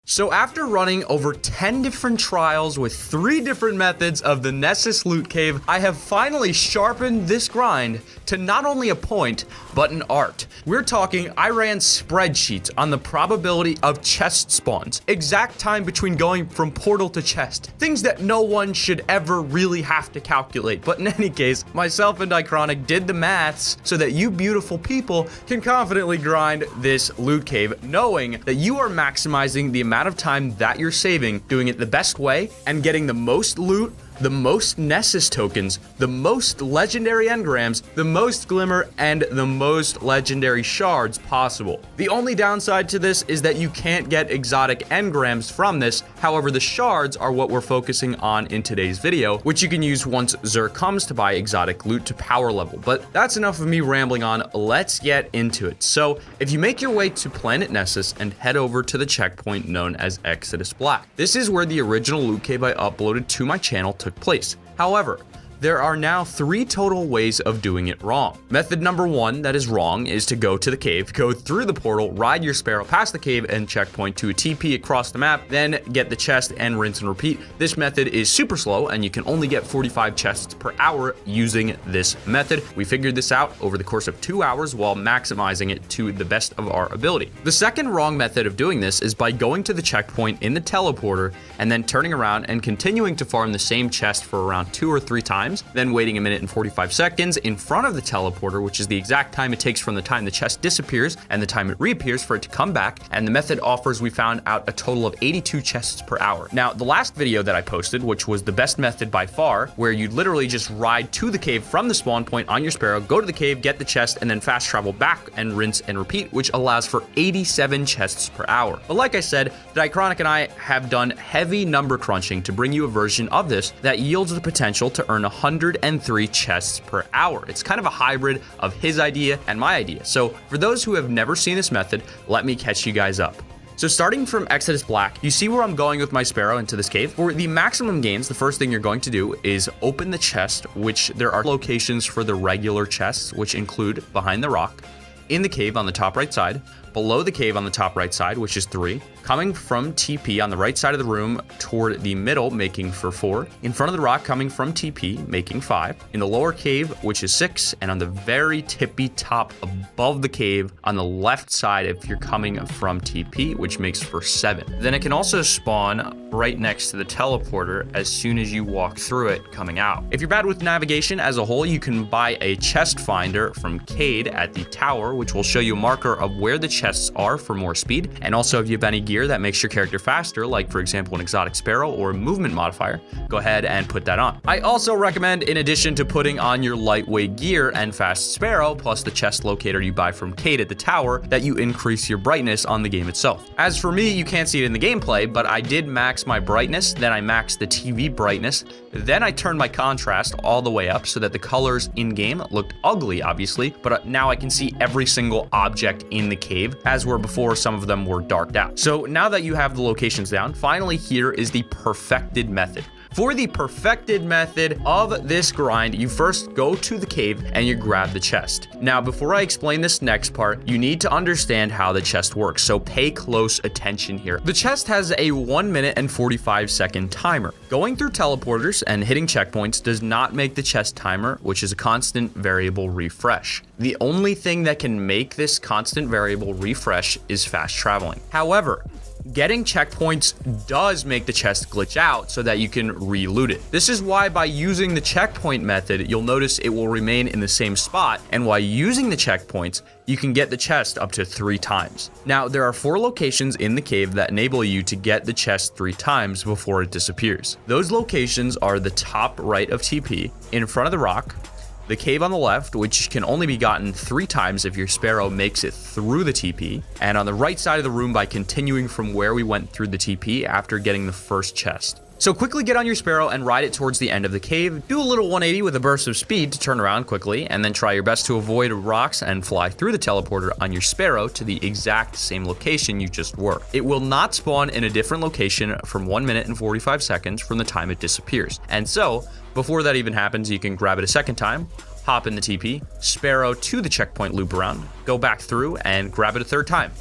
So after running over 10 different trials with 3 different methods of the Nessus Loot Cave, I have finally sharpened this grind to not only a point, but an art. We're talking I ran spreadsheets on the probability of chest spawns, exact time between going from portal to chest, things that no one should ever really have to calculate. But in any case, myself and Iconic did the maths so that you beautiful people can confidently grind this loot cave, knowing that you are maximizing the amount of time that you're saving, doing it the best way, and getting the most loot, the most Nessus tokens, the most legendary engrams, the most glimmer, and the most legendary shards possible. The only downside to this is that you can't get exotic engrams from this. However, the shards are what we're focusing on in today's video, which you can use once Xur comes to buy exotic loot to power level. But that's enough of me rambling on. Let's get into it. So if you make your way to Planet Nessus and head over to the checkpoint known as Exodus Black, this is where the original loot cave I uploaded to my channel took place. However, there are now 3 total ways of doing it wrong. Method number 1 that is wrong is to go to the cave, go through the portal, ride your sparrow past the cave and checkpoint to a TP across the map, then get the chest and rinse and repeat. This method is super slow and you can only get 45 chests per hour using this method. We figured this out over the course of 2 hours while maximizing it to the best of our ability. The second wrong method of doing this is by going to the checkpoint in the teleporter and then turning around and continuing to farm the same chest for around 2 or 3 times, then waiting 1 minute and 45 seconds in front of the teleporter, which is the exact time it takes from the time the chest disappears and the time it reappears for it to come back. And the method offers, we found out, a total of 82 chests per hour. Now, the last video that I posted, which was the best method by far, where you literally just ride to the cave from the spawn point on your sparrow, go to the cave, get the chest, and then fast travel back and rinse and repeat, which allows for 87 chests per hour. But like I said, Iconic and I have done heavy number crunching to bring you a version of this that yields the potential to earn 103 chests per hour. It's kind of a hybrid of his idea and my idea. So for those who have never seen this method, let me catch you guys up. So starting from Exodus Black, you see where I'm going with my sparrow into this cave. For the maximum gains, the first thing you're going to do is open the chest, which there are locations for the regular chests, which include behind the rock, in the cave on the top right side, below the cave on the top right side, which is 3, coming from TP on the right side of the room toward the middle, making for 4, in front of the rock coming from TP, making 5, in the lower cave, which is 6, and on the very tippy top above the cave on the left side if you're coming from TP, which makes for 7. Then it can also spawn right next to the teleporter as soon as you walk through it coming out. If you're bad with navigation as a whole, you can buy a chest finder from Cade at the tower, which will show you a marker of where the chests are for more speed. And also, if you have any gear that makes your character faster, like for example an exotic sparrow or a movement modifier, go ahead and put that on. I also recommend, in addition to putting on your lightweight gear and fast sparrow plus the chest locator you buy from Cade at the tower, that you increase your brightness on the game itself. As for me, you can't see it in the gameplay, but I did max my brightness, then I maxed the TV brightness, then I turned my contrast all the way up so that the colors in game looked ugly, obviously, but now I can see every single object in the cave, as were before some of them were darked out. So now that you have the locations down, finally here is the perfected method. For the perfected method of this grind, you first go to the cave and you grab the chest. Now, before I explain this next part, you need to understand how the chest works, so pay close attention here. The chest has a 1 minute and 45 second timer. Going through teleporters and hitting checkpoints does not make the chest timer, which is a constant variable refresh. The only thing that can make this constant variable refresh is fast traveling. However, getting checkpoints does make the chest glitch out so that you can re-loot it. This is why by using the checkpoint method, you'll notice it will remain in the same spot, and while using the checkpoints, you can get the chest up to 3 times. Now, there are 4 locations in the cave that enable you to get the chest 3 times before it disappears. Those locations are the top right of TP, in front of the rock, the cave on the left, which can only be gotten 3 times if your sparrow makes it through the TP, and on the right side of the room by continuing from where we went through the TP after getting the first chest. So quickly get on your sparrow and ride it towards the end of the cave. Do a little 180 with a burst of speed to turn around quickly, and then try your best to avoid rocks and fly through the teleporter on your sparrow to the exact same location you just were. It will not spawn in a different location from 1 minute and 45 seconds from the time it disappears. And so, before that even happens, you can grab it a second time, hop in the TP, sparrow to the checkpoint loop around, go back through and grab it a third time.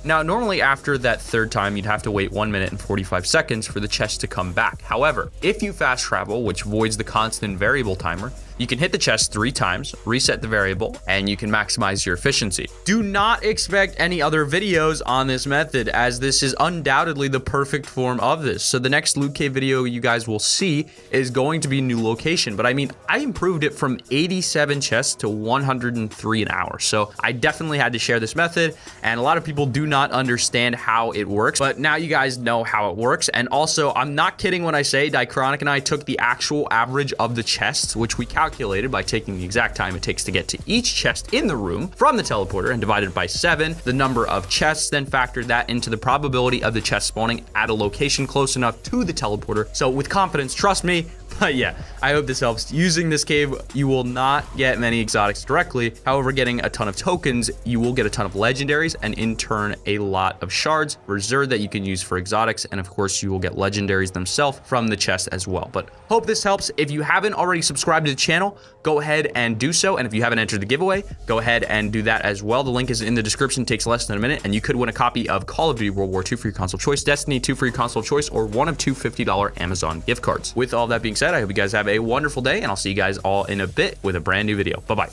Now, normally after that third time, you'd have to wait 1 minute and 45 seconds for the chest to come back. However, if you fast travel, which voids the constant variable timer, you can hit the chest 3 times, reset the variable, and you can maximize your efficiency. Do not expect any other videos on this method, as this is undoubtedly the perfect form of this. So the next loot cave video you guys will see is going to be new location. But I mean, I improved it from 87 chests to 103 an hour. So I definitely had to share this method, and a lot of people do not understand how it works. But now you guys know how it works. And also, I'm not kidding when I say Dichronic and I took the actual average of the chests, which we calculated by taking the exact time it takes to get to each chest in the room from the teleporter and divided by 7, the number of chests, then factored that into the probability of the chest spawning at a location close enough to the teleporter. So with confidence, trust me. But yeah, I hope this helps. Using this cave, you will not get many exotics directly. However, getting a ton of tokens, you will get a ton of legendaries, and in turn, a lot of shards reserved that you can use for exotics. And of course, you will get legendaries themselves from the chest as well. But hope this helps. If you haven't already subscribed to the channel, go ahead and do so. And if you haven't entered the giveaway, go ahead and do that as well. The link is in the description. It takes less than a minute, and you could win a copy of Call of Duty World War II for your console of choice, Destiny 2 for your console of choice, or one of 2 $50 Amazon gift cards. With all that being said, I hope you guys have a wonderful day, and I'll see you guys all in a bit with a brand new video. Bye-bye.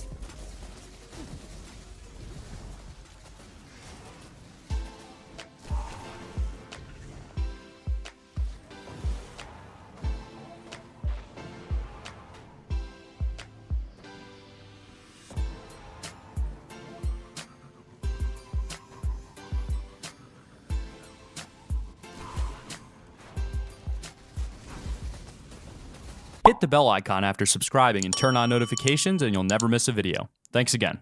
Hit the bell icon after subscribing and turn on notifications, and you'll never miss a video. Thanks again.